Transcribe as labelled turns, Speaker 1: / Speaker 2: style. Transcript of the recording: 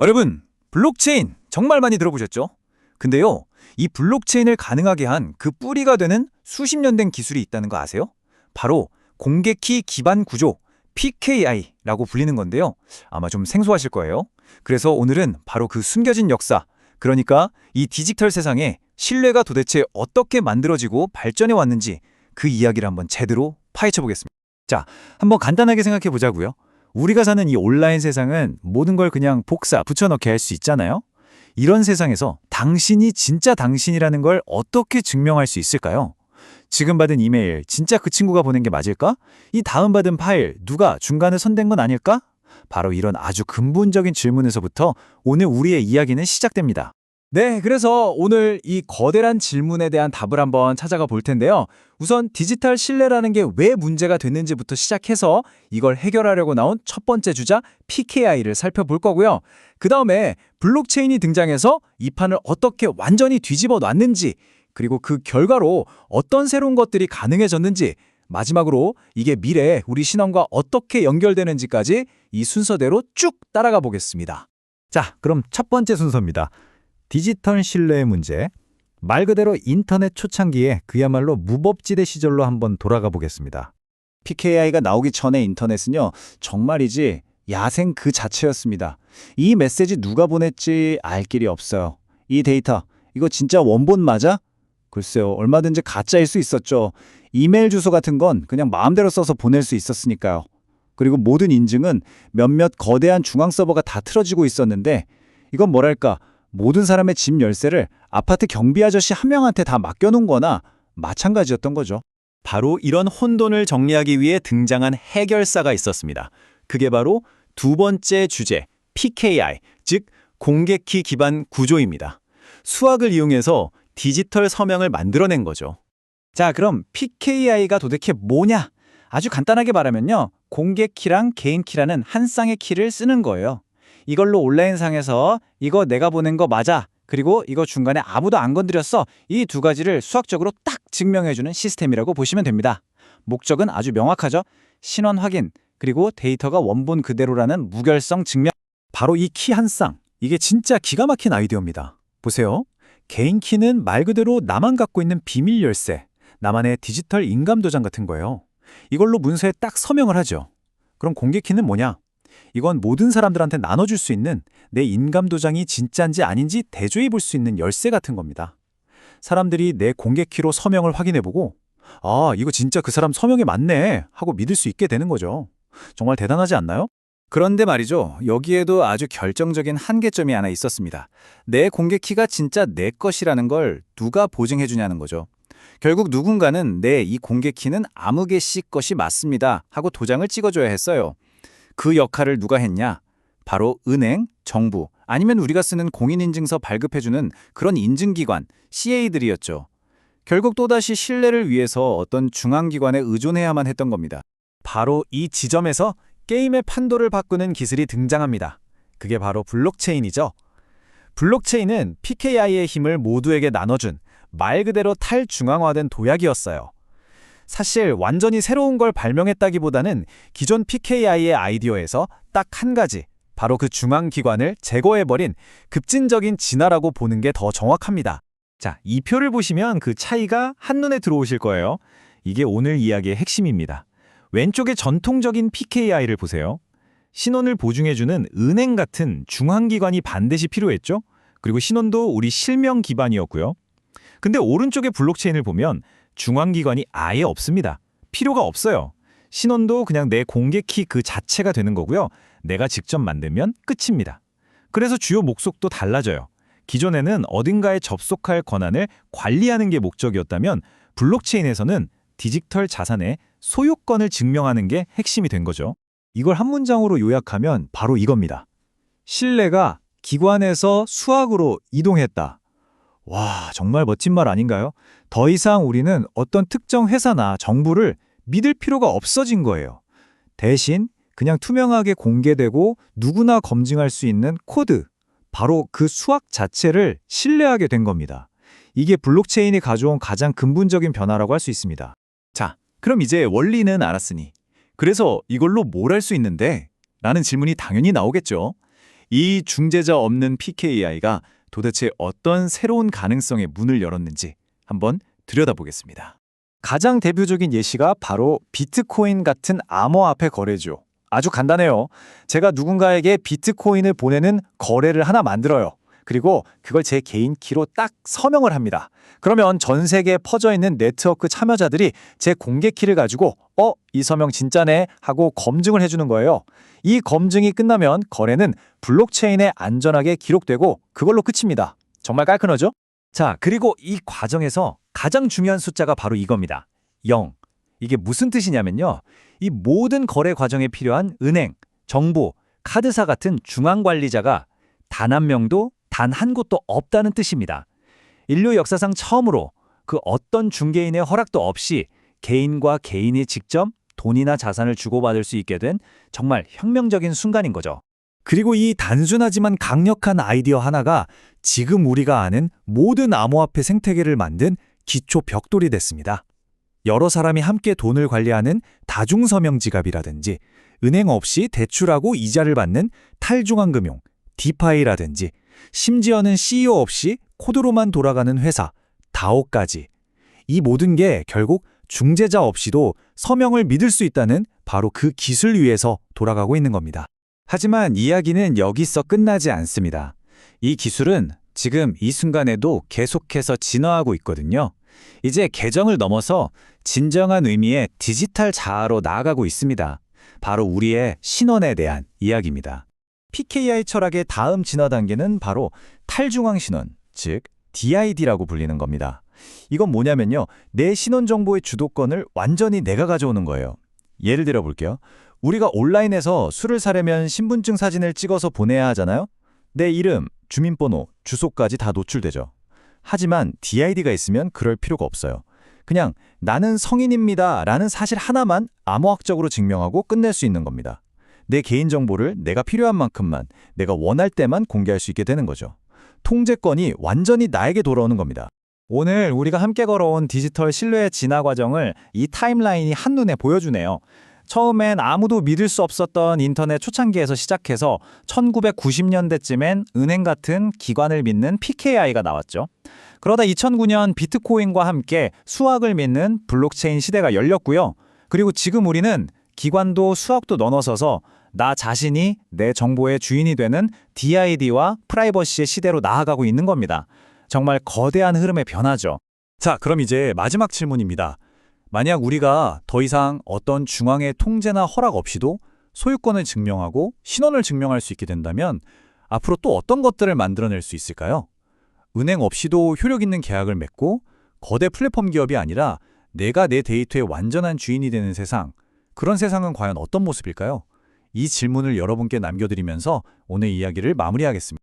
Speaker 1: 여러분, 블록체인 정말 많이 들어보셨죠? 근데요, 이 블록체인을 가능하게 한 그 뿌리가 되는 수십 년 된 기술이 있다는 거 아세요? 바로 공개키 기반 구조, PKI라고 불리는 건데요. 아마 좀 생소하실 거예요. 그래서 오늘은 바로 그 숨겨진 역사, 그러니까 이 디지털 세상에 신뢰가 도대체 어떻게 만들어지고 발전해 왔는지 그 이야기를 한번 제대로 파헤쳐 보겠습니다. 자, 한번 간단하게 생각해 보자고요. 우리가 사는 이 온라인 세상은 모든 걸 그냥 복사, 붙여넣기 할 수 있잖아요. 이런 세상에서 당신이 진짜 당신이라는 걸 어떻게 증명할 수 있을까요? 지금 받은 이메일, 진짜 그 친구가 보낸 게 맞을까? 이 다음 받은 파일, 누가 중간에 손댄 건 아닐까? 바로 이런 아주 근본적인 질문에서부터 오늘 우리의 이야기는 시작됩니다. 네, 그래서 오늘 이 거대한 질문에 대한 답을 한번 찾아가 볼 텐데요. 우선 디지털 신뢰라는 게 왜 문제가 됐는지부터 시작해서 이걸 해결하려고 나온 첫 번째 주자 PKI를 살펴볼 거고요. 그 다음에 블록체인이 등장해서 이 판을 어떻게 완전히 뒤집어 놨는지, 그리고 그 결과로 어떤 새로운 것들이 가능해졌는지, 마지막으로 이게 미래에 우리 신앙과 어떻게 연결되는지까지 이 순서대로 쭉 따라가 보겠습니다. 자, 그럼 첫 번째 순서입니다. 디지털 신뢰의 문제. 말 그대로 인터넷 초창기에 그야말로 무법지대 시절로 한번 돌아가 보겠습니다.
Speaker 2: PKI가 나오기 전에 인터넷은요, 정말이지 야생 그 자체였습니다. 이 메시지 누가 보냈지 알 길이 없어요. 이 데이터, 이거 진짜 원본 맞아? 글쎄요, 얼마든지 가짜일 수 있었죠. 이메일 주소 같은 건 그냥 마음대로 써서 보낼 수 있었으니까요. 그리고 모든 인증은 몇몇 거대한 중앙 서버가 다 틀어지고 있었는데, 이건 뭐랄까, 모든 사람의 집 열쇠를 아파트 경비 아저씨 한 명한테 다 맡겨놓은 거나 마찬가지였던 거죠.
Speaker 1: 바로 이런 혼돈을 정리하기 위해 등장한 해결사가 있었습니다. 그게 바로 두 번째 주제, PKI, 즉 공개키 기반 구조입니다. 수학을 이용해서 디지털 서명을 만들어낸 거죠.
Speaker 2: 자, 그럼 PKI가 도대체 뭐냐? 아주 간단하게 말하면요, 공개키랑 개인키라는 한 쌍의 키를 쓰는 거예요. 이걸로 온라인상에서 이거 내가 보낸 거 맞아, 그리고 이거 중간에 아무도 안 건드렸어, 이 두 가지를 수학적으로 딱 증명해주는 시스템이라고 보시면 됩니다. 목적은 아주 명확하죠. 신원 확인, 그리고 데이터가 원본 그대로라는 무결성 증명.
Speaker 1: 바로 이 키 한 쌍, 이게 진짜 기가 막힌 아이디어입니다. 보세요. 개인 키는 말 그대로 나만 갖고 있는 비밀 열쇠, 나만의 디지털 인감 도장 같은 거예요. 이걸로 문서에 딱 서명을 하죠. 그럼 공개 키는 뭐냐? 이건 모든 사람들한테 나눠줄 수 있는 내 인감 도장이 진짜인지 아닌지 대조해 볼 수 있는 열쇠 같은 겁니다. 사람들이 내 공개 키로 서명을 확인해보고 아, 이거 진짜 그 사람 서명이 맞네 하고 믿을 수 있게 되는 거죠. 정말 대단하지 않나요? 그런데 말이죠. 여기에도 아주 결정적인 한계점이 하나 있었습니다. 내 공개 키가 진짜 내 것이라는 걸 누가 보증해 주냐는 거죠. 결국 누군가는 내 이 공개 키는 아무개 씨 것이 맞습니다 하고 도장을 찍어줘야 했어요. 그 역할을 누가 했냐? 바로 은행, 정부, 아니면 우리가 쓰는 공인인증서 발급해주는 그런 인증기관, CA들이었죠. 결국 또다시 신뢰를 위해서 어떤 중앙기관에 의존해야만 했던 겁니다. 바로 이 지점에서 게임의 판도를 바꾸는 기술이 등장합니다. 그게 바로 블록체인이죠. 블록체인은 PKI의 힘을 모두에게 나눠준 말 그대로 탈중앙화된 도약이었어요. 사실 완전히 새로운 걸 발명했다기보다는 기존 PKI의 아이디어에서 딱 한 가지, 바로 그 중앙기관을 제거해버린 급진적인 진화라고 보는 게 더 정확합니다. 자, 이 표를 보시면 그 차이가 한눈에 들어오실 거예요. 이게 오늘 이야기의 핵심입니다. 왼쪽의 전통적인 PKI를 보세요. 신원을 보증해주는 은행 같은 중앙기관이 반드시 필요했죠? 그리고 신원도 우리 실명 기반이었고요. 근데 오른쪽의 블록체인을 보면 중앙기관이 아예 없습니다. 필요가 없어요. 신원도 그냥 내 공개키 그 자체가 되는 거고요. 내가 직접 만들면 끝입니다. 그래서 주요 목적도 달라져요. 기존에는 어딘가에 접속할 권한을 관리하는 게 목적이었다면 블록체인에서는 디지털 자산의 소유권을 증명하는 게 핵심이 된 거죠. 이걸 한 문장으로 요약하면 바로 이겁니다. 신뢰가 기관에서 수학으로 이동했다. 와, 정말 멋진 말 아닌가요? 더 이상 우리는 어떤 특정 회사나 정부를 믿을 필요가 없어진 거예요. 대신 그냥 투명하게 공개되고 누구나 검증할 수 있는 코드, 바로 그 수학 자체를 신뢰하게 된 겁니다. 이게 블록체인이 가져온 가장 근본적인 변화라고 할 수 있습니다. 자, 그럼 이제 원리는 알았으니 그래서 이걸로 뭘 할 수 있는데? 라는 질문이 당연히 나오겠죠.
Speaker 3: 이 중재자 없는 PKI가 도대체 어떤 새로운 가능성의 문을 열었는지 한번 들여다보겠습니다.
Speaker 1: 가장 대표적인 예시가 바로 비트코인 같은 암호화폐 거래죠. 아주 간단해요. 제가 누군가에게 비트코인을 보내는 거래를 하나 만들어요. 그리고 그걸 제 개인 키로 딱 서명을 합니다. 그러면 전 세계에 퍼져 있는 네트워크 참여자들이 제 공개 키를 가지고 이 서명 진짜네 하고 검증을 해주는 거예요. 이 검증이 끝나면 거래는 블록체인에 안전하게 기록되고 그걸로 끝입니다. 정말 깔끔하죠? 자, 그리고 이 과정에서 가장 중요한 숫자가 바로 이겁니다. 0. 이게 무슨 뜻이냐면요. 이 모든 거래 과정에 필요한 은행, 정부, 카드사 같은 중앙관리자가 단 한 명도 단 한 곳도 없다는 뜻입니다. 인류 역사상 처음으로 그 어떤 중개인의 허락도 없이 개인과 개인이 직접 돈이나 자산을 주고받을 수 있게 된 정말 혁명적인 순간인 거죠. 그리고 이 단순하지만 강력한 아이디어 하나가 지금 우리가 아는 모든 암호화폐 생태계를 만든 기초 벽돌이 됐습니다. 여러 사람이 함께 돈을 관리하는 다중서명 지갑이라든지 은행 없이 대출하고 이자를 받는 탈중앙금융, 디파이라든지 심지어는 CEO 없이 코드로만 돌아가는 회사, 다오까지. 이 모든 게 결국 중재자 없이도 서명을 믿을 수 있다는 바로 그 기술 위에서 돌아가고 있는 겁니다. 하지만 이야기는 여기서 끝나지 않습니다. 이 기술은 지금 이 순간에도 계속해서 진화하고 있거든요. 이제 계정을 넘어서 진정한 의미의 디지털 자아로 나아가고 있습니다. 바로 우리의 신원에 대한 이야기입니다. PKI 철학의 다음 진화 단계는 바로 탈중앙 신원, 즉 DID라고 불리는 겁니다. 이건 뭐냐면요. 내 신원 정보의 주도권을 완전히 내가 가져오는 거예요. 예를 들어 볼게요. 우리가 온라인에서 술을 사려면 신분증 사진을 찍어서 보내야 하잖아요. 내 이름, 주민번호, 주소까지 다 노출되죠. 하지만 DID가 있으면 그럴 필요가 없어요. 그냥 나는 성인입니다 라는 사실 하나만 암호학적으로 증명하고 끝낼 수 있는 겁니다. 내 개인정보를 내가 필요한 만큼만, 내가 원할 때만 공개할 수 있게 되는 거죠. 통제권이 완전히 나에게 돌아오는 겁니다. 오늘 우리가 함께 걸어온 디지털 신뢰의 진화 과정을 이 타임라인이 한눈에 보여주네요. 처음엔 아무도 믿을 수 없었던 인터넷 초창기에서 시작해서 1990년대쯤엔 은행 같은 기관을 믿는 PKI가 나왔죠. 그러다 2009년 비트코인과 함께 수학을 믿는 블록체인 시대가 열렸고요. 그리고 지금 우리는 기관도 수학도 넘어서서 나 자신이 내 정보의 주인이 되는 DID와 프라이버시의 시대로 나아가고 있는 겁니다. 정말 거대한 흐름의 변화죠. 자, 그럼 이제 마지막 질문입니다. 만약 우리가 더 이상 어떤 중앙의 통제나 허락 없이도 소유권을 증명하고 신원을 증명할 수 있게 된다면 앞으로 또 어떤 것들을 만들어낼 수 있을까요? 은행 없이도 효력 있는 계약을 맺고 거대 플랫폼 기업이 아니라 내가 내 데이터의 완전한 주인이 되는 세상, 그런 세상은 과연 어떤 모습일까요? 이 질문을 여러분께 남겨드리면서 오늘 이야기를 마무리하겠습니다.